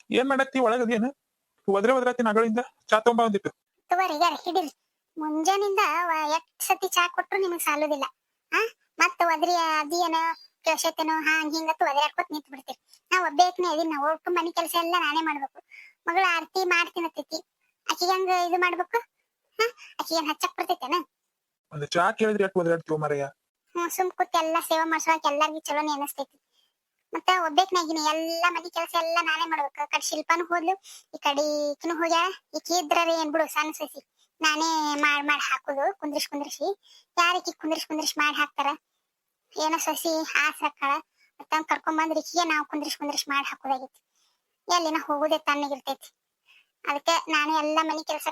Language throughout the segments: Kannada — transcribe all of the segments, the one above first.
ಏನ್ ಮಾಡತ್ತಿ ಒಳಗದೇನ ಒದ್ರಾತಿನ ಅಗಳಿಂದ ಚಾ ತಗೊಂಬ ಒಂದಿಟ್ಟು. ತಗೋರಿ ಯಾರ ಹಿಡೀರಿ. ಮುಂಜಾನಿಂದ ಎಷ್ಟ್ ಸತಿ ಚಾ ಕೊಟ್ರು ನಿಮಗ್ ಸಾಲುದಿಲ್ಲ. ಹಾ ಮತ್ತ ಒದ್ರಿ ಅದಿಯೇನ ಕೇಳ್ಸೈತೇನೋ ಹಂಗ ಹಿಂಗತ್ತು ಒದರಾಡ್ಕೊತ ನಿಂತ್ ಬಿಡ್ತೀರಿ. ನಾ ಒಬ್ಬೇಕ್ನೆ ಇದೀನಿ, ನಾವು ಒಟ್ಟು ಮನಿ ಕೆಲಸ ಎಲ್ಲ ನಾನೇ ಮಾಡ್ಬೇಕು. ಮಗಳ ಆರತಿ ಮಾಡ್ತೀನತ್ತೈತಿ, ಆಕಿಗೆ ಹಂಗ ಇದು ಮಾಡ್ಬೇಕು. ಹಾ ಆಕಿಗೇನ್ ಹಚ್ಚಕ್ ಬರ್ತೈತೇನ? ಒಂದ್ ಚಾ ಕೇಳಿದ್ರಿ ಯಾಕೆ ಒದರಾಡ್ತೀವ ಮರಯ್ಯ? ಸುಮ್ ಕೂತ್ ಎಲ್ಲಾ ಸೇವಾ ಮಾಡ್ಸೋಕ್ ಎಲ್ಲಾರ್ಗಿ ಚಲೋನೆ ಅನಸ್ತೈತಿ. ಮತ್ತ ಒಬ್ಬೇಕ್ನಾಗಿನಿ ಎಲ್ಲಾ ಮನಿ ಕೆಲಸ ಎಲ್ಲಾ ನಾನೇ ಮಾಡ್ಬೇಕು. ಆ ಕಡೆ ಶಿಲ್ಪಾನು ಹೋದ್ಲು, ಈ ಕಡೆ ಈಕಿನು ಹೋಗ್ಯಾಳ. ಈಕಿ ಇದ್ರರೆ ಏನ್ ಬಿಡು ಸಣ್ಣ ಸಸಿ, ನಾನೇ ಮಾಡ್ ಹಾಕುದು ಕುಂದ್ರಿಸಿ. ಯಾರಿಕಿ ಕುಂದ್ರಿಸಿ ಮಾಡಿ ಹಾಕ್ತಾರ? ಏನೋ ಸಸಿ ಆಸಕ್ಕಾಳ ಮತ್ತ ಕರ್ಕೊಂಡ್ ಬಂದ್ರ ಈಕಿಗೆ ನಾವು ಕುಂದ್ರಿಸಿ ಮಾಡಿ ಹಾಕೋದಾಗೈತಿ. ಎಲ್ಲಿನ ಹೋಗುದೇ ತಣ್ಣಗಿರ್ತೈತಿ. ಅದಕ್ಕೆ ನಾನು ಎಲ್ಲಾ ಮನಿ ಕೆಲಸ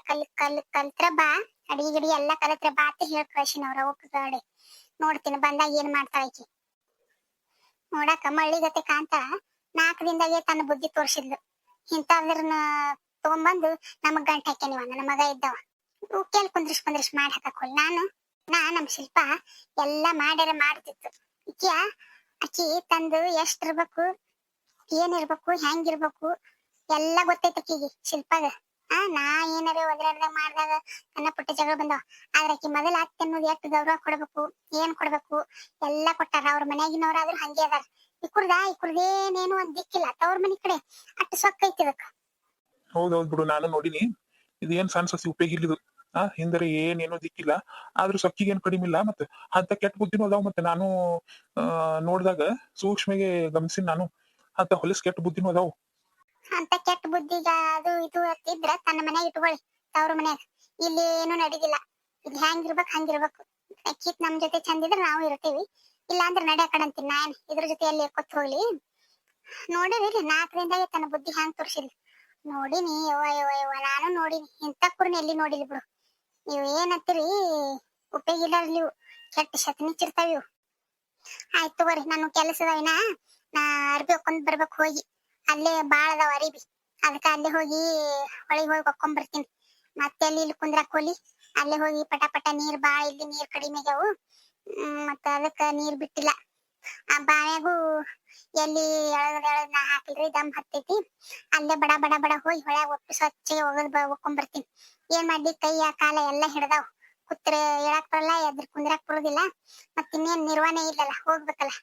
ಕಲ್ತ್ರ ಬಾ, ಅಡಿಗೆ ಗಿಡಿ ಎಲ್ಲಾ ಕಲತ್ರ ಬಾ ಅಂತ ಹೇಳಿ ಕಳ್ಸಿನ ಅವ್ರ ಅವ್ವ ಗಾಡಿ. ನೋಡ್ತೀನಿ ಬಂದಾಗ ಏನ್ ಮಾಡ್ತಾಳ ಈಕಿ. ನೋಡಾಕ ಮಳ್ಳಿಗತೆ ಕಾಂತ 4 ದಿನದಾಗೆ ತನ್ನ ಬುದ್ಧಿ ತೋರ್ಸಿದ್ಲು. ಇಂಥವ್ರನ್ನ ತಗೊಂಬಂದು ನಮಗ್ ಗಂಟ ಹಾಕ್ಯಾನಿವ ನನ್ನ ಮಗ ಇದ್ದವ. ಉಕ್ಕೇಲ್ ಕುಂದ್ರಿಸಿ ಮಾಡಿ ಹಾಕಕ್ ಹೋಲ್ ನಾನು. ನಮ್ ಶಿಲ್ಪ ಎಲ್ಲಾ ಮಾಡ್ಯಾರ ಮಾಡ್ತಿತ್ತು. ಅಕ್ಕಿ ತಂದು ಎಷ್ಟಿರ್ಬೇಕು, ಏನಿರ್ಬೇಕು, ಹೆಂಗಿರ್ಬೇಕು ಎಲ್ಲಾ ಗೊತ್ತೈತ ಅಕ್ಕಿಗೆ ಶಿಲ್ಪಾಗ. ನಾ ಏನಾರ ಒದರಾಡ್ದಾಗ ಮಾಡ್ದಾಗ ಸಣ್ಣ ಪುಟ್ಟ ಜಗಳ ಬಂದವ. ಆದ್ರೆ ಆಕಿ ಮೊದಲ ಅತ್ತೆ ಅನ್ನೋದು ಎಷ್ಟು ಗೌರವ ಕೊಡ್ಬೇಕು, ಏನ್ ಕೊಡ್ಬೇಕು ಎಲ್ಲಾ ಕೊಟ್ಟಾರ. ಅವ್ರ ಮನ್ಯಾಗಿನವ್ರಾದ್ರೂ ಹಂಗೆ ಅದಾರ. ಇಕ್ಕುರ್ದೇನೇನು ಒಂದ್ ದಿಕ್ಕಿಲ್ಲ. ತವ್ರ ಮನಿ ಕಡೆ ಅಟ್ಟು ಸೊಕ್ಕ ಐತಿ ಇದಕ್ಕ. ಹೌದೌದ್ ಬಿಡು, ನಾನು ನೋಡಿನಿ. ಇದು ಏನ್ ಸಣ್ಣ ಸಸಿ ಉಪಯೋಗ ಇಲ್ಲಿದು. ಹಿಂದರೆ ಏನೇನೋ ದಿಕ್ಕಿಲ್ಲ, ಆದ್ರೂ ಸೊಕ್ಕಿಗೆ ಏನ್ ಕಡಿಮೆ ಇಲ್ಲ. ಮತ್ತೆ ಅಂತ ಕೆಟ್ಟ ಬುದ್ಧಿನೂ ಅದಾವ. ಮತ್ತೆ ನಾನು ನೋಡ್ದಾಗ ಸೂಕ್ಷ್ಮಗೆ ಗಮನಿಸಿ ನಾನು ಅಂತ ಹೊಲಸ್ ಕೆಟ್ಟ ಬುದ್ಧಿನೂ ಅದಾವು. ಅಂತ ಕೆಟ್ಟ ಬುದ್ಧಿಗ ಅದು ಇದು ಅತ್ತಿದ್ರ ತನ್ನ ಮನ್ಯಾಗ ಇಟ್ಕೊಳ್ಳಿ, ತವ್ರ ಮನ್ಯಾಗ. ಇಲ್ಲಿ ಏನು ನಡೀದಿಲ್ಲ. ಇಲ್ಲಿ ಹೆಂಗಿರ್ಬೇಕು ಹಂಗಿರ್ಬೇಕು. ಅಕ್ಕಿತ್ ನಮ್ ಜೊತೆ ಚಂದಿದ್ರೆ ನಾವು ಇರ್ತೀವಿ, ಇಲ್ಲ ಅಂದ್ರೆ ನಡೆ ಕಡಂತೀನಿ ನಾನ್ ಇದ್ರ ಜೊತೆ ಎಲ್ಲಿ ಕೊತ್ ಹೋಗ್ಲಿ. ನೋಡಿರಿ 4 ದಿನದಾಗೆ ತನ್ನ ಬುದ್ಧಿ ಹ್ಯಾಂಗ್ ತೋರ್ಸಿಲ್ಲ. ನೋಡಿನಿ ಯವ್ವ ನಾನು ನೋಡಿನಿ. ಇಂಥ ಕುರ್ನ ಎಲ್ಲಿ ನೋಡಿಲಿ ಬಿಡು. ನೀವು ಏನತ್ತೀರಿ ಉಪಯೋಗ ಇಲ್ಲ ಇವು, ಕೆಟ್ಟ ಶತನಿಚ್ಚಿರ್ತಾವ ಇವು. ಆಯ್ತು ತಗೋರಿ, ನಾನು ಕೆಲಸದವಿನ ನಾ ಅರ್ಬಿ ಹೊಕ್ಕೊಂಡ್ ಬರ್ಬೇಕು ಹೋಗಿ. ಅಲ್ಲೇ ಬಾಳ ಅದಾವ ಅರಿಬಿ, ಅದಕ್ಕ ಅಲ್ಲೇ ಹೋಗಿ ಹೊಳಿಗೆ ಹೋಗಿ ಹೊಕ್ಕೊಂಡ್ ಬರ್ತೀನಿ. ಮತ್ತೆ ಅಲ್ಲಿ ಇಲ್ಲಿ ಕುಂದ್ರಾಕ್ ಹೋಲಿ. ಅಲ್ಲೇ ಹೋಗಿ ಪಟ ನೀರ್ ಬಾಳ, ಇಲ್ಲಿ ನೀರ್ ಕಡಿಮೆ ಆಗ್ಯಾವು. ಮತ್ತ ಅದಕ್ಕ ನೀರ್ ಬಿಟ್ಟಿಲ್ಲ. ಆ ಬಾಯಾಗೂ ಎಲ್ಲಿ ಎಳದ್ ನಾ ಹಾಕಿಲ್ರಿ ದಮ್ ಹತ್ತೈತಿ. ಅಲ್ಲೇ ಬಡ ಹೋಗಿ ಹೊಳ್ಯಾಗ ಒಟ್ಟು ಸ್ವಚ್ಛಗೆ ಹೊಕ್ಕೊಂಡ್ ಬರ್ತೀನಿ. ಏನ್ ಮಾಡ್ಲಿ, ಕೈಯ ಕಾಲ ಎಲ್ಲಾ ಹಿಡ್ದಾವ್. ಕೂತ್ರೆ ಹೇಳಕ್ ಬರಲ್ಲ, ಎದ್ರ ಕುಂದ್ರಾಕ್ ಬರೋದಿಲ್ಲ. ಮತ್ ಇನ್ನೇನ್ ನಿರ್ವಹಣೆ ಇಲ್ಲಲ್ಲ, ಹೋಗ್ಬೇಕಲ್ಲ.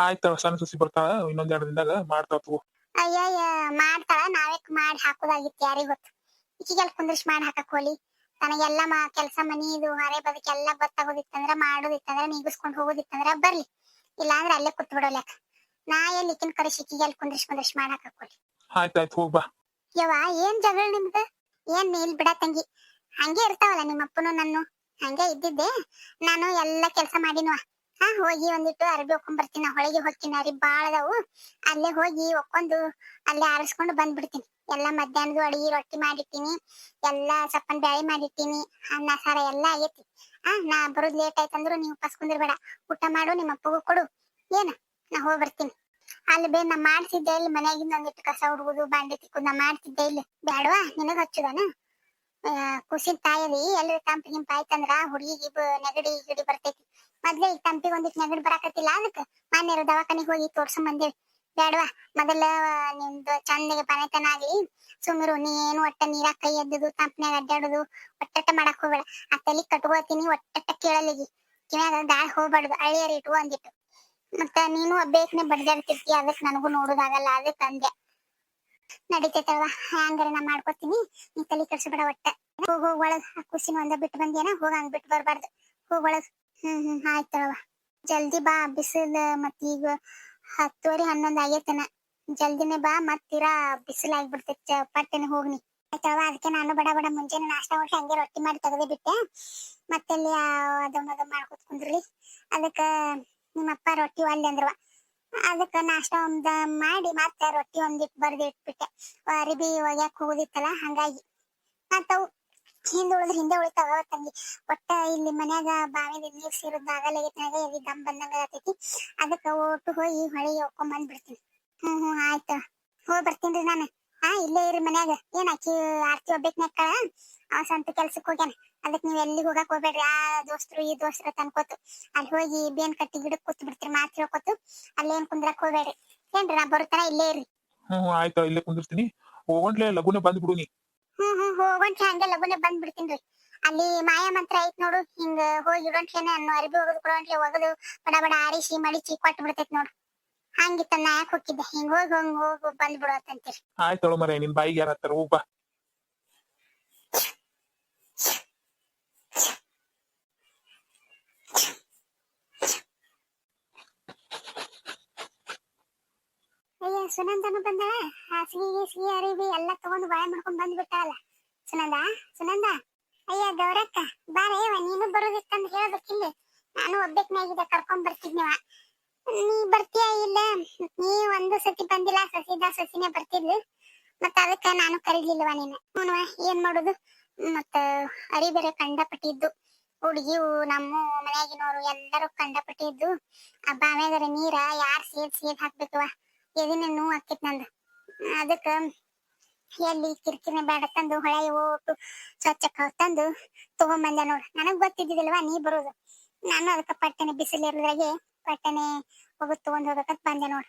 ಆಯ್ತ ಸಣ್ಣ ಸಸಿ ಬರ್ತಾಳ, ಇನ್ನೊಂದ್ 2 ದಿನದಾಗ ಮಾಡ್ತಾವ ತಗೋ. ಅಯ್ಯಯ್ಯ ಮಾಡ್ತಾಳ, ನಾವೇಕ್ ಮಾಡಿ ಹಾಕೋದಾಗಿತ್ತು ಯಾರಿಗ್ ಗೊತ್ತು. ಈಕಿಗೆಲ್ಲ ಕುಂದ್ರಿಸಿ ಮಾಡಿ ಹಾಕಕ್ ಹೋಲಿ. ನನಗೆಲ್ಲ ಕೆಲಸ ಮನಿ ಇದು ಹರೆ ಬದಕೆಲ್ಲ ಗೊತ್ತಾಗೋದಿತ್ತಂದ್ರ ಮಾಡೋದಿತ್ತಂದ್ರ ನೀಗಿಸ್ಕೊಂಡ್ ಹೋಗೋದಿತ್ತಂದ್ರ ಬರ್ಲಿ. ಇಲ್ಲ ಅಂದ್ರೆ ಅಲ್ಲೇ ಕೂತ್ ಬಿಡೋಲ್ಯಾಕ. ನಾ ಎಲ್ಲಿ ಈಕಿನ ಕರೆಸಿ ಈಕಿಗೆಲ್ಲ ಕುಂದ್ರಿಸಿ ಮಾಡಿ ಹಾಕಕ್ ಹೋಲಿ. ಆಯ್ತಾಯ್ತು ಹೋಗ್ಬಾ. ಯವ್ವ ಏನ್ ಜಗಳ ನಿಮ್ದು? ಏನ್ ಇಲ್ ಬಿಡ ತಂಗಿ, ಹಂಗೆ ಇರ್ತಾವಲ್ಲ ನಿಮ್ಮಪ್ಪನು ನಾನು ಹಂಗೆ ಇದ್ದಿದ್ದೆ. ನಾನು ಎಲ್ಲಾ ಕೆಲಸ ಮಾಡಿನವ. ಹೋಗಿ ಒಂದಿಟ್ಟು ಅರ್ಬಿ ಹೊಕ್ಕೊಂಡ್ ಬರ್ತೀನಿ. ಹೊಳಿಗೆ ಹೋಗ್ತೀನಿ, ಅರಿ ಬಾಳ ಅದಾವು. ಅಲ್ಲೇ ಹೋಗಿ ಹೊಕ್ಕೊಂಡು ಅಲ್ಲೇ ಆರಿಸ್ಕೊಂಡು ಬಂದ್ಬಿಡ್ತೀನಿ. ಎಲ್ಲಾ ಮಧ್ಯಾಹ್ನದ ಅಡಿಗೆ ರೊಟ್ಟಿ ಮಾಡಿಟ್ಟಿನಿ, ಎಲ್ಲಾ ಸಪ್ಪನ್ ಬ್ಯಾಳಿ ಮಾಡಿಟ್ಟಿನಿ, ಅನ್ನ ಸಾರ ಎಲ್ಲಾ ಆಗೈತಿ. ನಾ ಬರೋದ್ ಲೇಟ್ ಆಯ್ತಂದ್ರು ನೀವು ಉಪಾಸ್ ಕುಂದ್ರಬೇಡ, ಊಟ ಮಾಡು, ನಿಮ್ಮ ಅಪ್ಪಗೂ ಕೊಡು. ಏನ ನಾ ಹೋಗಿ ಬರ್ತೀನಿ. ಅಲ್ಲಿ ನಾ ಮಾಡ್ತಿದ್ದೆ ಇಲ್ಲಿ ಮನ್ಯಾಗಿಂದ ಒಂದಿಟ್ಟು ಕಸ ಹುಡುಗುದು ಬಾಂಡೆ ತಿಕ್ಕುದು ನಾ ಮಾಡ್ತಿದ್ದೆ. ಇಲ್ಲಿ ಬ್ಯಾಡವಾ ನಿನಗ್ ಹಚ್ಚುದಾನ? ಕುಸಿನ ತಾಯದಿ ಎಲ್ರಿ ತಂಪಿ ಗಿಂಪ ಆಯ್ತಂದ್ರ ಹುಡುಗಿಗೆ ನೆಗಡಿ ಗಿಡಿ ಬರ್ತೈತಿ. ಮೊದ್ಲೇ ಈಗ ತಂಪಿಗೆ ಒಂದಿಟ್ಟು ನೆಗಡಿ ಬರಾಕತ್ತಿಲ್ಲ, ಅದಕ್ಕ ಮನ್ಯಾರ ದವಾಖಾನಿಗೆ ಹೋಗಿ ತೋರ್ಸಂಡ್ ಬಂದೇವಿ. ಬ್ಯಾಡವಾ ಮೊದಲ ನಿಮ್ದು ಚಂದಗೆ ಪನೆತನ ಆಗ್ಲಿ, ಸುಮ್ಮಿರು. ನೀ ಏನು ಒಟ್ಟ ನೀರಾಗ ಕೈ ಎದ್ದುದು ತಂಪನ್ಯಾಗ ಅಡ್ಡಾಡುದು ಒಟ್ಟಟ್ಟ ಮಾಡಕ್ ಹೋಗ್ಬೇಡ. ಆ ತಲಿ ಕಟ್ಕೋತೀನಿ, ಒಟ್ಟಟ್ಟ ಕೇಳಲಿಗಿ ಕಿವ್ಯಾಗ ಗಾಳಿ ಹೋಗ್ಬಾರ್ದು, ಅಳಿಯರ್ ಇಟ್ಕೋ ಅಂದಿಟ್ಟು. ಮತ್ತ ನೀನು ಬೇಕನೆ ಬಡ್ದಾಡ್ತಿರ್ತಿ, ಅದಕ್ ನನಗೂ ನೋಡುದಾಗಲ್ಲ, ಅದಕ್ ಅಂದೆ. ನಡಿತೈತಲ್ವಾ, ಹ್ಯಾಂಗಾರ ನಾ ಮಾಡ್ಕೋತೀನಿ, ನೀ ತಲೆ ಕೆಡ್ಸಬೇಡ ಒಟ್ಟ. ಹೋಗ್ ಒಳಗ್ ಕುಸಿನ ಒಂದ ಬಿಟ್ಟು ಬಂದೇನ, ಹೋಗಂಗ್ ಬಿಟ್ಟು ಬರ್ಬಾರ್ದು. ಹೋಗ್ ಒಳಗ್. ಆಯ್ತಲ್ವಾ, ಜಲ್ದಿ ಬಾ. ಬಿಸಿಲ್ ಮತ್ ಈಗ 10:30 11 ಆಗೇತನ. ಜಲ್ದಿನೇ ಬಾ, ಮತ್ತೀರಾ ಬಿಸಿಲು ಆಗ್ಬಿಡ್ತೈತಿ. ಪಟ್ಟೆನೆ ಹೋಗ್ನಿ ಆಯ್ತಲ್ವಾ. ಅದಕ್ಕೆ ನಾನು ಬಡ ಮುಂಜಾನೆ ನಾಷ್ಟ ಮಾಡಿ ಹಂಗೆ ರೊಟ್ಟಿ ಮಾಡಿ ತೆಗೆದೇ ಬಿಟ್ಟೆ. ಮತ್ತೆಲ್ಲಿ ಅದನ್ನ ಮಾಡ್ಕೊತ ಕುಂದ್ರಿ. ಅದಕ್ಕ ನಿಮ್ಮಪ್ಪ ರೊಟ್ಟಿ ಒಲ್ಲೆ ಅಂದ್ರವ. ಅದಕ್ಕ ನಾಷ್ಟ ಒಂದ ಮಾಡಿ ಮತ್ತೆ ರೊಟ್ಟಿ ಒಂದಿಟ್ಟು ಬರ್ದು ಇಟ್ಬಿಟ್ಟೆ. ಅರಿಬಿ ಒಗ್ಯಾಕ ಹೋಗುದಿತ್ತಲ್ಲ, ಹಂಗಾಗಿ ಮತ್ತವು ಹಿಂದೆ ಉಳಿತಾವ ತಂಗಿ. ಒಟ್ಟ ಇಲ್ಲಿ ಮನ್ಯಾಗ ಬಾವಿಲಿ ನೀರ್ ಸೇರುದ ಆಗಲಾಗೈತಿ, ಎಲ್ಲಿ ದಮ್ ಬಂದಂಗ ಆಗತೈತಿ. ಅದಕ್ಕ ಒಟ್ಟು ಹೋಗಿ ಹೊಳಿಗೆ ಹೊಕ್ಕೊಂಡ್ ಬಂದ್ಬಿಡ್ತೀನಿ. ಆಯ್ತು, ಹೋಗಿ ಬರ್ತೀನಿ ನಾನು. ಇಲ್ಲೇ ಇರಿ ಮನ್ಯಾಗ. ಏನ್ ಆಕಿ ಆರ್ತಿ ಒಬ್ಬೇಕ್ನಾಕ ಅವ ಸ್ವಂತ ಕೆಲ್ಸಕ್ ಹೋಗ್ಯಾನ. ಅದಕ್ ನೀವ್ ಎಲ್ಲಿ ಹೋಗಕ್ ಹೋಗ್ಬೇಡ್ರಿ. ಆ ದೋಸ್ತರು ಈ ದೋಸ್ತರ ತನ್ಕೋತು ಅಲ್ಲಿ ಹೋಗಿ ಬೇನ್ ಕಟ್ಟಿ ಗಿಡಕ್ ಕೂತ್ ಬಿಡ್ತೀರಿ, ಮಾತ್ ಹೇಳ್ಕೊತು. ಅಲ್ಲೇನ್ ಕುಂದ್ರಕ್ ಹೋಗ್ಬೇಡ್ರಿ. ಏನ್ರಿ ನಾ ಬರುತ್ತಾನ, ಇಲ್ಲೇ ಇರಿ. ಹ್ಮ್ ಆಯ್ತಾ ಇಲ್ಲೇ ಕುಂದಿರ್ತೀನಿ. ಹೋಗಂಟ್ಲೆ ಲಗುನೆ ಬಂದ್ಬಿಡು ನೀ. ಹೋಗೋಣ ಹಂಗೆ ಲಗುನೆ ಬಂದ್ಬಿಡ್ತೀನ್ರಿ. ಅಲ್ಲಿ ಮಾಯಾ ಮಂತ್ರ ಐತ್ ನೋಡು, ಹಿಂಗ ಹೋಗಿ ಇಡೋಂಟ್ಲೇನೆ ಅನ್ನು ಅರ್ಬಿ ಒಗದು ಕೊಡೋಂಟ್ಲೆ ಒಗದು ಬಡ ಬಡ ಆರಿಸಿ ಮಡಿಚಿ ಕೊಟ್ಟು ಬಿಡ್ತೈತ್ ನೋಡು. ಹಂಗಿತ್ತ ನಾ ಯಾಕೆ ಹೋಗಿದ್ದೆ, ಹಿಂಗ್ ಹೋಗಿ ಬಂದ್ಬಿಡೋತಂತೀರಿ. ಆಯ್ತಳು ಮರೆ, ನಿನ್ ಬಾಯಿಗೆ ಯಾರ ಹತ್ತಾರ, ಹೋಗ್ ಬಾ. ಅಯ್ಯ ಸುನಂದನು ಬಂದ, ಹಾಸಿಗೆ ಗೀಸಿಗೆ ಅರಿವಿ ಎಲ್ಲ ತಗೊಂಡು ಬಾಯ್ ಮಾಡ್ಕೊಂಡ್ ಬಂದ್ಬಿಟ್ಟಲ್ಲ. ಸುನಂದ, ಸುನಂದ, ಅಯ್ಯ ಗೌರಕ್ಕ ಬಾರೇವ, ನೀನು ಬರೋದಿತ್ತಂದ್ ಹೇಳ್ಬೇಕಿಲ್ಲ. ನಾನು ಒಬ್ಬಕ್ನಾಗಿದೆ ಕರ್ಕೊಂಡ್ ಬರ್ತಿದ್ನಿವ. ನೀ ಬರ್ತೀಯ ಇಲ್ಲ, ನೀ ಒಂದು ಸತಿ ಬಂದಿಲ್ಲ, ಸಸಿನೇ ಬರ್ತಿದ್ಲು. ಮತ್ತ ಅದಕ್ಕ ನಾನು ಕರೀಲಿಲ್ವ ನೀನು. ಹ್ಞೂನ್ವ, ಏನ್ ಮಾಡುದು ಮತ್ತ. ಅರಿ ಬೇರೆ ಕಂಡಪಟ್ಟಿದ್ದು, ಹುಡುಗಿವು ನಮ್ಮ ಮನ್ಯಾಗಿನವ್ರು ಎಲ್ಲರೂ ಕಂಡಪಟ್ಟಿದ್ದು. ಆ ಬಾವ್ಯಾಗರ ನೀರ ಯಾರ್ ಸೇದ್ ಹಾಕ್ಬೇಕವ, ಎದಿನ ನೋವು ಆಕೇತ್ ನಂದು. ಅದಕ್ಕ ಎಲ್ಲಿ ಕಿರಿಕಿರಿನ ಬೇಡ ತಂದು ಹೊಳೆಗೆ ಹೋಗ್ಬಿಟ್ಟು ಸ್ವಚ್ಛ ತಂದು ತಗೊಂಬಂದೆ ನೋಡು. ನನಗ್ ಗೊತ್ತಿದ್ದಿಲ್ವಾ ನೀ ಬರೋದು. ನಾನು ಅದಕ್ಕ ಪಟ್ಟನೆ ಬಿಸಿಲಿರೋದ್ರಾಗೆ ಪಟ್ಟನೆ ಹೋಗಿ ತಗೊಂಡ್ ಹೋಗ್ಬೇಕಂತ ಬಂದೆ ನೋಡು.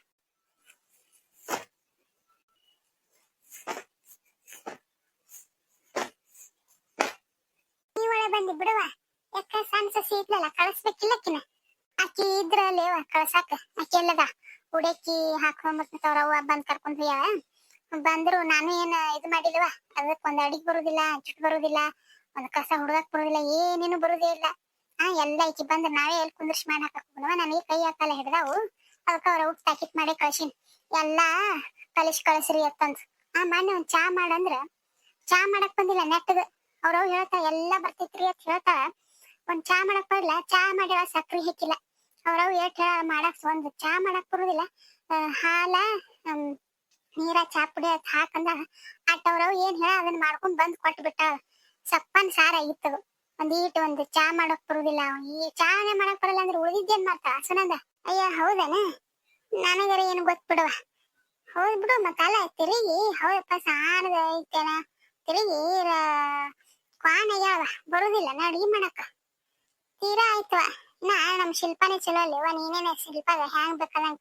ನೀ ಒಳ್ಳೆ ಬಂದಿ ಬಿಡುವ. ಯಾಕ ಸಣ್ಣ ಸಸಿ ಇದ್ಲಲ್ಲ, ಕಳಿಸ್ಬೇಕಿಲ್ಲಕ್ಕಿನ. ಅಕ್ಕಿ ಇದ್ರಲ್ಲೇವ ಕಳ್ಸಾಕ. ಅಕ್ಕಿ ಎಲ್ಲದ ಉಡಕ್ಕಿ ಹಾಕೊಂಡ್ಬರ್ತಾವ್ರವ್ವ ಬಂದ್ ಕರ್ಕೊಂಡ್ ಹೋಗ್ಯಾವ. ಬಂದ್ರು ನಾನು ಏನ್ ಇದು ಮಾಡಿಲ್ವ, ಅದಕ್ ಒಂದ್ ಅಡಿಗೆ ಬರುದಿಲ್ಲ, ಚುಟ್ ಬರುದಿಲ್ಲ, ಒಂದ್ ಕಸ ಹುಡ್ಗಕ್ ಬರುದಿಲ್ಲ, ಏನೇನು ಬರುದೇ ಇಲ್ಲ. ಎಲ್ಲ ಈಕಿ ಬಂದ್ ನಾವೇ ಎಲ್ಲಿ ಕುಂದ್ರಿಸಿ ಮಾಡಿ ಹಾಕವ. ನನಗೆ ಕೈ ಹಾಕಲ್ಲ ಹಿಡ್ದಾವು. ಅದಕ್ಕ ಅವ್ರ ಊಟ ಪ್ಯಾಕೆಟ್ ಮಾಡಿ ಕಳ್ಸಿನಿ. ಎಲ್ಲಾ ಕಳಿಸ್ರಿ ಅತ್ತಂದ್. ಮೊನ್ನೆ ಒಂದ್ ಚಾ ಮಾಡಂದ್ರ ಚಾ ಮಾಡಕ್ ಬಂದಿಲ್ಲ ನೆಟ್ಟಗ. ಅವ್ರವ್ ಹೇಳ್ತಾರ ಎಲ್ಲಾ ಬರ್ತೈತ್ರಿ ಅಂತ ಹೇಳ್ತಾರ. ಒಂದ್ ಚಾ ಮಾಡಕ್ ಬರ್ಲ, ಚಾ ಮಾಡ್ಯಾವ ಸಕ್ರಿ ಹಾಕಿಲ್ಲ. ಅವ್ರವ್ ಏಟ್ ಮಾಡಕ್ ಒಂದ್ ಚಾ ಮಾಡಕ್ ಬರುದಿಲ್ಲ. ಹಾಲ ನೀರ ಚಾ ಪುಡಿ ಹಾಕಂದ ಅಟ್ಟವ್ರವ್ ಏನ್ ಹೇಳ ಅದನ್ನ ಮಾಡ್ಕೊಂಡ್ ಬಂದ್ ಕೊಟ್ಟು ಬಿಟ್ಟ. ಸಪ್ಪನ್ ಸಾರ ಆಗಿತ್ತು. ಒಂದು ಚಾ ಮಾಡಕ್ ಬರುದಿಲ್ಲ. ಈ ಚಾನೆ ಮಾಡಕ್ ಬರಲ್ಲ ಅಂದ್ರೆ ಉಳಿದಿದ್ದೇನ್ ಮಾಡ್ತಾ ಸುನಂದ? ಅಯ್ಯ ಹೌದನ, ನನಗರ ಏನು ಗೊತ್ತ ಬಿಡುವ. ಹೌದ್ ಬಿಡು, ಮತ್ತಲ್ಲ ತಿರುಗಿ ಹೌದಪ್ಪ ಸಾರದ ಐತೇನ, ತಿರುಗಿ ಕ್ವಾನ್ ಆಗ್ಯಾವ ಬರುದಿಲ್ಲ ನಾ ಅಡ್ಗಿ ಮಾಡಕ. ತೀರಾ ಆಯ್ತವ. ನಮ್ ಶಿಲ್ಪಾನೇ ಚಲೋ ಅಲ್ಲೇವ, ನೀನೇನ ಶಿಲ್ಪಾಗ ಹ್ಯಾಂಗ್ ಬೇಕಾದಂಗ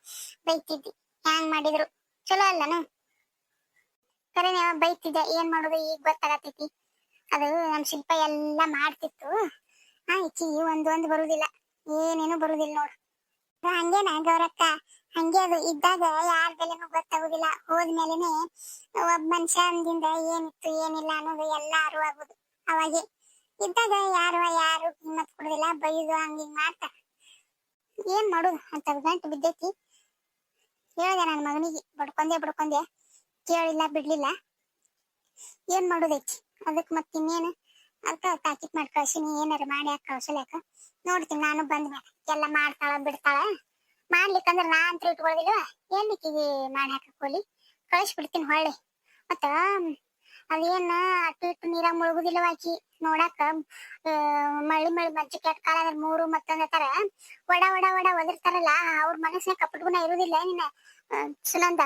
ಬೈತಿದ್ದಿ. ಹ್ಯಾಂಗ್ ಮಾಡಿದ್ರು ಚಲೋ ಅಲ್ಲನು? ಕರೆನೇ ಬೈತಿದ್ದೆ, ಏನ್ ಮಾಡುದು ಈಗ ಗೊತ್ತಾಗತೈತಿ. ಅದು ನಮ್ ಶಿಲ್ಪ ಎಲ್ಲಾ ಮಾಡ್ತಿತ್ತು. ಈಚಿ ಒಂದೊಂದು ಬರುದಿಲ್ಲ, ಏನೇನು ಬರುದಿಲ್ಲ ನೋಡು. ಹಂಗೇನ ಗೌರಕ್ಕ, ಹಂಗೆ ಅದು ಇದ್ದಾಗ ಯಾರ ಬೆಲೆನೂ ಗೊತ್ತಾಗುದಿಲ್ಲ. ಹೋದ್ಮೇಲೆನೆ ಒಬ್ಬ ಮನುಷ್ಯಂದಿಂದ ಏನಿತ್ತು ಏನಿಲ್ಲ ಅನ್ನೋದು ಎಲ್ಲ ಅರಿವಾಗುದು. ಅವಾಗೆ ಇದ್ದಾಗ ಯಾರು ಕಿಮ್ಮತ್ ಕೊಡುದಿಲ್ಲ, ಬೈದು ಹಂಗಿಂಗ್ ಮಾಡ್ತಾರ. ಏನ್ ಮಾಡುದು ಅಂತ ಗಂಟು ಬಿದ್ದೈತಿ. ಹೇಳ್ದೆ ನನ್ನ ಮಗನಿಗೆ, ಬಡ್ಕೊಂಡೆ ಕೇಳಿಲ್ಲ ಬಿಡ್ಲಿಲ್ಲ. ಏನ್ ಮಾಡುದೈತಿ ಅದಕ್ ಮತ್ತಿನ್ನೇನು ಅಂತ ಪ್ಯಾಕೆಟ್ ಮಾಡಿ ಕಳ್ಸಿನಿ. ಏನಾರ ಮಾಡಿ ಹಾಕಿ ಕಳ್ಸಲ್ಯಾಕ ನೋಡ್ತೀನಿ ನಾನು. ಬಂದ್ಮೇಲೆ ಎಲ್ಲ ಮಾಡ್ತಾಳ ಬಿಡ್ತಾಳ. ಮಾಡ್ಲಿಕ್ಕಂದ್ರ ನಾ ಅಂತ ಇಟ್ಕೊಳ್ಳೋದಿಲ್ವ, ಎಲ್ಲಿಕ್ಕಿಗೆ ಮಾಡಿ ಹಾಕಕ್ ಹೋಲಿ, ಕಳಿಸ್ಬಿಡ್ತೀನಿ ಹೊಳ್ಳಿ. ಮತ್ತ ಅದೇನ್ ಅಟ್ಟು ಇಟ್ಟು ನೀರಾಗ ಮುಳುಗುದಿಲ್ಲವ ಆಕಿ. ನೋಡಾಕ ಮಳ್ಳಿ ಮಜ್ಜಿ ಕೆಟ್ಟ ಕಾಲ ಅಂದ್ರೆ ಮೂರು ಮತ್ತೊಂದ ತರ ಒಡ ಒದರ್ತಾರಲ್ಲ, ಅವ್ರ ಮನಸ್ಸಿನ ಕಪಟಗುಣ ಇರುದಿಲ್ಲ ನಿನ್ನ ಸುನಂದ.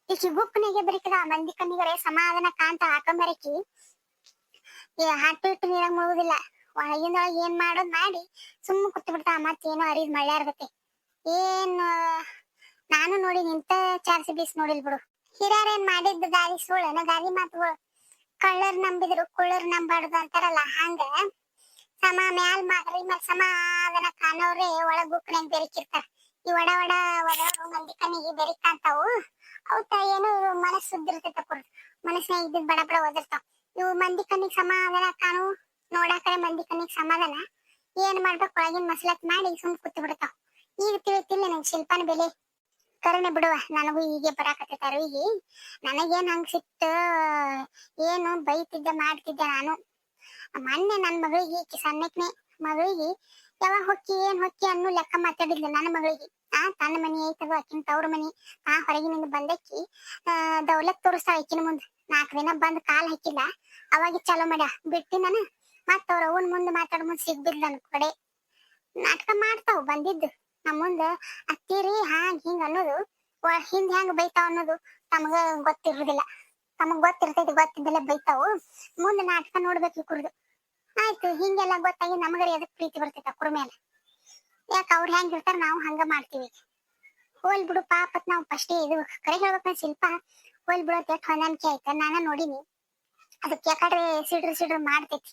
ಈಕಿ ಗುಪ್ಪನಿಗೆ ಬರೀತದ, ಮಂದಿ ಕಣ್ಣಿಗರೆ ಸಮಾಧಾನ ಕಾಂತ ಹಾಕೊಂಬರಕಿ. ಹಟ್ಟು ಇಟ್ಟು ನೀರಾಗ ಮುಳುಗುದಿಲ್ಲ. ಒಳಗಿಂದೊಳಗೆ ಏನ್ ಮಾಡೋದ್ ಮಾಡಿ ಸುಮ್ಮ ಕೂತ್ ಬಿಡ್ತಾವ. ಮತ್ತೇನೋ ಅರಿದ್ ಮಳ್ಳ್ಯಾರ್ಗತೆ. ಏನು ನಾನು ನೋಡಿ ನಿಂತ ಚಾರ್ಸಿ ಬೀಸ್ ನೋಡಿಲ್ ಬಿಡು. ಹಿರಿಯರೇನ್ ಮಾಡಿದ್ದು ಗಾದಿ ಸುಳ್ಳನ, ಗಾದಿ ಮಾತುಗಳು. ಕಳ್ಳರ್ ನಂಬಿದ್ರು ಕುಳ್ಳರ್ ನಂಬಾರ್ದು ಅಂತಾರಲ್ಲ, ಹಂಗ ಮ್ಯಾಲ್ ಸಮಾಧಾನ ಕಾಣವ್ರೆ ಒಳಗ್ ಗುಕ್ಕಣೆಗ್ ಬೆರಕಿರ್ತಾರ. ಈ ಒಡ ಮಂದಿ ಕಣ್ಣಿಗೆ ಬೆರಿಕಾಂತಾವು. ಅವತ್ತ ಏನು ಮನಸ್ಸು ಸುದ್ದಿರ್ತೈತ, ಮನಸ್ಸಿನಾಗ ಇದ್ದಿದ್ ಬಡ ಓದಿರ್ತಾವ. ಇವು ಮಂದಿ ಕಣ್ಣಿಗೆ ಸಮಾಧಾನ ಕಾಣು, ನೋಡಾಕರೆ ಮಂದಿ ಕಣ್ಣಿಗೆ ಸಮಾಧಾನ. ಏನ್ ಮಾಡ್ಬೇಕು ಒಳಗಿನ ಮಸಲತ್ ಮಾಡಿ ಸುಮ್ ಕೂತ್ ಬಿಡ್ತಾವ. ಈಗ ತಿಳಿತಿಲ್ಲ ನಂಗೆ ಶಿಲ್ಪಾನ ಬೆಲೆ. ಕರೆನೆ ಬಿಡುವ, ನನಗೂ ಹೀಗೆ ಬರಾಕತ್ತಾರ. ಈಗ ನನಗೇನ್ ಹಂಗ ಸಿಟ್ಟು, ಏನು ಬೈತಿದ್ದೆ ಮಾಡ್ತಿದ್ದೆ ನಾನು. ಮೊನ್ನೆ ನನ್ ಮಗಳಿಗೆ ಸಣ್ಣಕ್ನೆ ಮಗಳಿಗೆ ಯಾವಾಗ ಹೊಕ್ಕಿ ಅನ್ನೋ ಲೆಕ್ಕ ಮಾತಾಡಿದ್ಲು ನನ್ನ ಮಗಳಿಗೆ. ತನ್ನ ಮನಿ ಐತದು, ಆಕಿನ ತವ್ರ ಮನಿ. ಹೊರಗಿನಿಂದ ಬಂದಕ್ಕಿ ದೌಲತ್ ತೋರಿಸ್ತಾಳ ಆಕಿನ ಮುಂದ್. 4 ದಿನ ಬಂದ್ ಕಾಲ್ ಹಾಕಿಲ್ಲ, ಅವಾಗ ಚಾಲೋ ಮಾಡ್ಯ ಬಿಟ್ಟಿ ನಾನು. ಮತ್ತ ಅವ್ರ ಅವನ್ ಮುಂದೆ ಮಾತಾಡ ಮುಂದ್ ಸಿಗ್ಬಿಡ್ಲ ನನ್ ಕಡೆ. ನಾಟಕ ಮಾಡ್ತಾವ್ ಬಂದಿದ್ದು ನಮ್ಮ ಮುಂದ. ಅತ್ತೀರಿ ಹಾಂಗ್ ಹಿಂಗ್ ಅನ್ನೋದು, ಹಿಂದ್ ಹೆಂಗ್ ಬೈತಾವ ಅನ್ನೋದು ತಮಗ ಗೊತ್ತಿರುದಿಲ್ಲ. ತಮಗ್ ಗೊತ್ತಿರ್ತೈತಿ, ಗೊತ್ತಿದ್ದಲ್ಲ ಬೈತಾವು. ಮುಂದೆ ನಾಟಕ ನೋಡ್ಬೇಕು ಕುರ್ದು. ಆಯ್ತು, ಹಿಂಗೆಲ್ಲ ಗೊತ್ತಾಗಿ ನಮಗರಿ ಅದಕ್ ಪ್ರೀತಿ ಬರ್ತೈತ ಕುರ್ ಮೇಲೆ. ಯಾಕ ಅವ್ರ ಹೆಂಗ್ ಇರ್ತಾರ ನಾವು ಹಂಗ ಮಾಡ್ತೀವಿ. ಹೋಲ್ ಬಿಡು ಪಾಪತ್ ನಾವು ಫಸ್ಟ್ ಇದು ಕರೆ ಹೇಳ್ಬೇಕ ಶಿಲ್ಪ ಹೋಲ್ ಬಿಡು ಕೆಟ್ಟ ಹೊಂದಾಣಿಕೆ ಆಯ್ತ ನಾನ ನೋಡಿನಿ ಅದಕ್ಕೆ ಯಾಕಡ್ರೆ ಸಿಡ್ರು ಮಾಡ್ತೈತಿ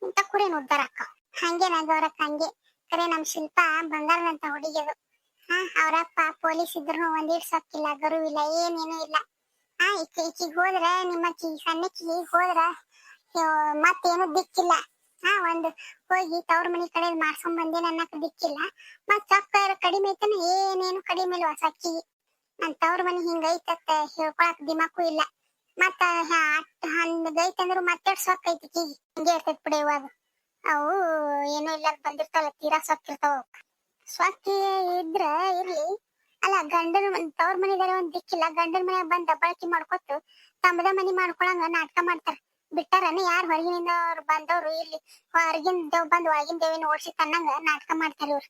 ಇಂತ ಕುರೇನ್ ಉದ್ದಾರ ಅಕ್ಕ ಹಂಗೆ ಗೌರಕ್ಕ ಹಂಗೆ ಕರೆ ನಮ್ ಶಿಲ್ಪ ಬಂಗಾರದಂತ ಹುಡುಗಿಯದು ಅವ್ರಪ್ಪ ಪೊಲೀಸ್ ಇದ್ರು ಒಂದಿಟ್ ಸೊಕ್ಕಿಲ್ಲ ಗರುವಿಲ್ಲ ಏನೇನು ಇಲ್ಲ ಈಕಿಗ್ ಹೋದ್ರ ನಿಮ್ಮಕ್ಕಿ ಸಣ್ಣಕ್ಕಿ ಹೋದ್ರ ಮತ್ತೇನು ದಿಕ್ಕಿಲ್ಲ ಒಂದ್ ಹೋಗಿ ತವ್ರ ಮನಿ ಕಡೆ ಮಾಡ್ಸ್ಕೊಂಡ್ ಬಂದೇನ ಅನ್ನಕ್ ದಿಕ್ಕಿಲ್ಲ ಮತ್ ಸೊಕ್ಕ ಕಡಿಮೆ ಐತನ ಏನೇನು ಕಡಿಮೆ ಇಲ್ವಾ ಸಕ್ಕಿ ನನ್ ತವ್ರ ಮನಿ ಹಿಂಗೈತತ್ತ ಹೇಳ್ಕೊಳಕ್ ದಿಮಾಕು ಇಲ್ಲ ಮತ್ತ ಹಂಗೈತಂದ್ರು ಮತ್ತೆ ಸೊಕ್ಕ ಐತಿ ಕೀಗಿ ಹಿಂಗೆ ಇರ್ತೈತ್ ಬಿಡಿ ಇವಾಗ ಅವು ಏನೋ ಇಲ್ಲ ಬಂದಿರ್ತಾವಲ್ಲ ತೀರಾ ಸೊಕ್ಕಿರ್ತಾವ ಸ್ವಕ್ಕಿ ಇದ್ರ ಇರ್ಲಿ ಅಲ್ಲ ಗಂಡನ ತವ್ರ ಮನಿದಾರೆ ಒಂದ್ ದಿಕ್ಕಿಲ್ಲ ಗಂಡನ ಮನ್ಯಾಗ ಬಂದ್ ದಬ್ಬಾಳಿಕೆ ಮಾಡ್ಕೊತು ತಮ್ಮದ ಮನಿ ಮಾಡ್ಕೊಳಂಗ ನಾಟಕ ಮಾಡ್ತಾರ ಬಿಟ್ಟಾರನ ಯಾರು ಹೊರಗಿನಿಂದ ಅವ್ರು ಬಂದವ್ರು ಇಲ್ಲಿ ಹೊರಗಿನ ದೇವ್ ಬಂದ್ ಒಳಗಿನ ದೇವಿನ ಓಡಿಸಿ ತನ್ನಂಗ ನಾಟಕ ಮಾಡ್ತಾರ ಇವ್ರು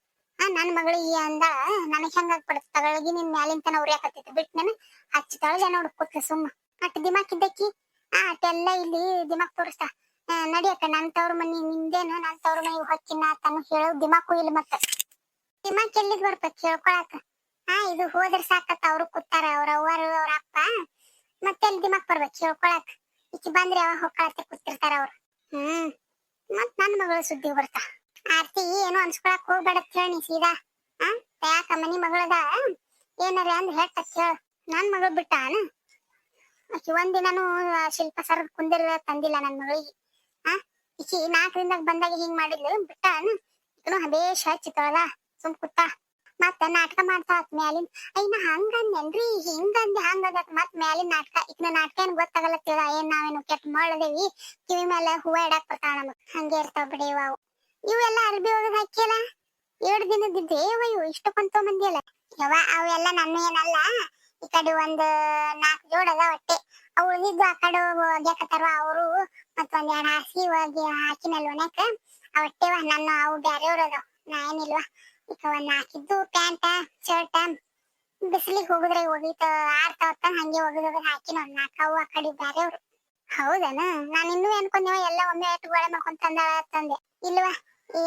ನನ್ ಮಗಳಿಗೆ ಅಂದ ನನಗ್ ಹೆಂಗ ಆಗ್ಬಿಡತ್ ತಗೊಳಗಿ ನಿನ್ ಮ್ಯಾಲಿನ ತನ ಉರಿಯಾಕತ್ತೈತಿ ಬಿಟ್ ನಾನು ಹಚ್ಚಿ ತಳಗ ನೋಡ್ ಕೂತ ಸುಮ್ಮ ಅಟ್ ದಿಮಾಕ್ ಇದ್ದಕ್ಕಿ ಅಟ್ಟೆಲ್ಲ ಇಲ್ಲಿ ದಿಮಾಕ್ ತೋರಿಸ್ತಾ ನಡಿಯಕ್ಕ ನನ್ ತವ್ರ ಮನಿ ನಿಂದೇನು ನನ್ ತವ್ರ ಮನಿ ಹೊಕ್ಕಿನ ತನ್ನ ಹೇಳೋ ದಿಮಾಕು ಇಲ್ಲ ಮತ್ತ ದಿಮಾಕ್ ಎಲ್ಲಿದ್ ಬರ್ಬೇಕು ಹೇಳ್ಕೊಳಕ ಇದು ಹೋದ್ರ ಸಾಕತ್ತ ಅವ್ರು ಕೂತಾರ ಅವ್ರ ಅವ್ವರು ಅವ್ರ ಅಪ್ಪ ಮತ್ತೆ ಎಲ್ಲಿ ದಿಮಾಕ್ ಬರ್ಬೇಕು ಹೇಳ್ಕೊಳಕ್ ಈಕಿ ಬಂದ್ರೆ ಅವ ಹೊಕ್ಕಳತ್ತೆ ಕೂತಿರ್ತಾರ ಅವ್ರು ಮತ್ ನನ್ ಮಗಳು ಸುದ್ದಿ ಬರ್ತಾ ಆರ್ತಿ ಏನು ಅನ್ಸ್ಕೊಳಕ್ ಹೋಗ್ಬೇಡ ಹೇಳಿ ಸೀದಾ ಯಾಕ ಮನಿ ಮಗಳದ ಏನಾರ ಅಂದ್ ಹೇಳ್ತ ಹೇಳ ನನ್ ಮಗಳು ಬಿಟ್ಟಾನ ಆಕಿ ಒಂದಿನಾನು ಶಿಲ್ಪ ಸರ್ ಕುಂದಿರ ತಂದಿಲ್ಲ ನನ್ ಮಗಳಿಗೆ ಈಕಿ 4 ದಿನದಾಗ ಬಂದಾಗ ಹಿಂಗ್ ಮಾಡಿದ್ಲು ಬಿಟ್ಟಾನ ಈಕನು ಹಬೇಶ್ ಹಚ್ಚಿ ತೊಳದ ಸುಮ್ ಕೂತ ಮತ್ತ ನಾಟಕ ಮಾಡ್ತಾ ಮ್ಯಾಲಿನ ಐನ ಹಂಗಂದೇನ್ರಿ ಹಿಂಗಂದೆ ಹಂಗದ ಮತ್ ಮ್ಯಾಲಿನ ನಾಟಕ ಈಕಿನ ನಾಟಕ ಏನ್ ಗೊತ್ತಾಗಲ್ಲ ಏನ್ ನಾವೇನು ಕೆಟ್ಟ ಮಾಡದೇವಿ ಕಿವಿ ಮೇಲೆ ಹೂವ ಇಡಾಕ್ ಬರ್ತಾಳ ನಮಗ್ ಹಂಗೆ ಇರ್ತಾವ ಬಿಡಿ ಇವು ಇವೆಲ್ಲ ಅರ್ಬಿ ಹೋಗದ್ ಹಾಕಿಯಲ್ಲ 7 ದಿನದಿದ್ದೆ ಇವು ಇಷ್ಟು ಕೊಂತ ಮಂದಿ ಅಲ್ಲ ಅವೆಲ್ಲ ನನ್ನ ಏನಲ್ಲ ಈ ಕಡೆ ಒಂದ್ 4 ಜೋಡ್ ಅದ ಒಟ್ಟೆ ಅವು ಉಳಿದಿದ್ದು ಆ ಕಡೆ ಒಗ್ಯಾಕತ್ತಾರ ಅವರು ಮತ್ ಒಂದ್ 2 ಹಾಸಿ ಹೋಗಿ ಹಾಕಿನಲ್ ಒಣಕ ಅವಟ್ಟೆವ ನನ್ನ ಅವು ಬ್ಯಾರೆಯವ್ರ ಅದಾವ ನಾ ಏನಿಲ್ವಾ ಈಗ ಒಂದ್ ಹಾಕಿದ್ದು ಪ್ಯಾಂಟ ಶರ್ಟ್ ಬಿಸಿಲಿಗೆ ಹೋಗಿದ್ರೆ ಒಗಿತ ಆರ್ತಾವತ್ತ ಹಂಗೆ ಒಗದ ಹಾಕಿನ ಒಂದ್ 4 ಅವು ಆ ಕಡೆ ಬ್ಯಾರೆಯವ್ರು ಹೌದನ ನಾನ್ ಇನ್ನೂ ಅನ್ಕೊಂಡೇವ ಎಲ್ಲ ಒಮ್ಮೆ ಎಟ್ಟುಗಳ ಮಾಡ್ಕೊಂಡ್ ತಂದೆ ಇಲ್ವಾ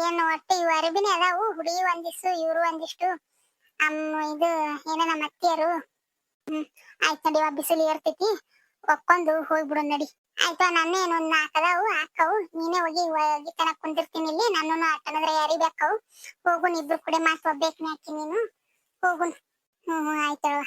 ಏನು ಒಟ್ಟೆ ಇವು ಅರಬಿನೇ ಅದಾವು ಹುಡುಗಿ ಒಂದಿಷ್ಟು ಇವ್ರು ಒಂದಿಷ್ಟು ಇದು ಏನ ನಮ್ಮ ಅತ್ತಿಯರು ಆಯ್ತು ನಡಿವ ಬಿಸಿಲು ಏರ್ತೈತಿ ಒಕ್ಕೊಂದು ಹೋಗ್ಬಿಡು ನಡಿ ಆಯ್ತು ನನ್ನೇನು 4 ಅದಾವು ಹಾಕವು ನೀನೇ ಒಗಿತನ ಕುಂದಿರ್ತೀನಿ ಇಲ್ಲಿ ನನ್ನೂ ಆಟನದ್ರೆ ಯಾರಿಬೇಕವು ಹೋಗುನ್ ಇಬ್ರು ಕೂಡ ಮಾತು ಒಬ್ಬೇಕ್ನೆ ಹಾಕಿ ನೀನು ಹೋಗುನ್ ಆಯ್ತವ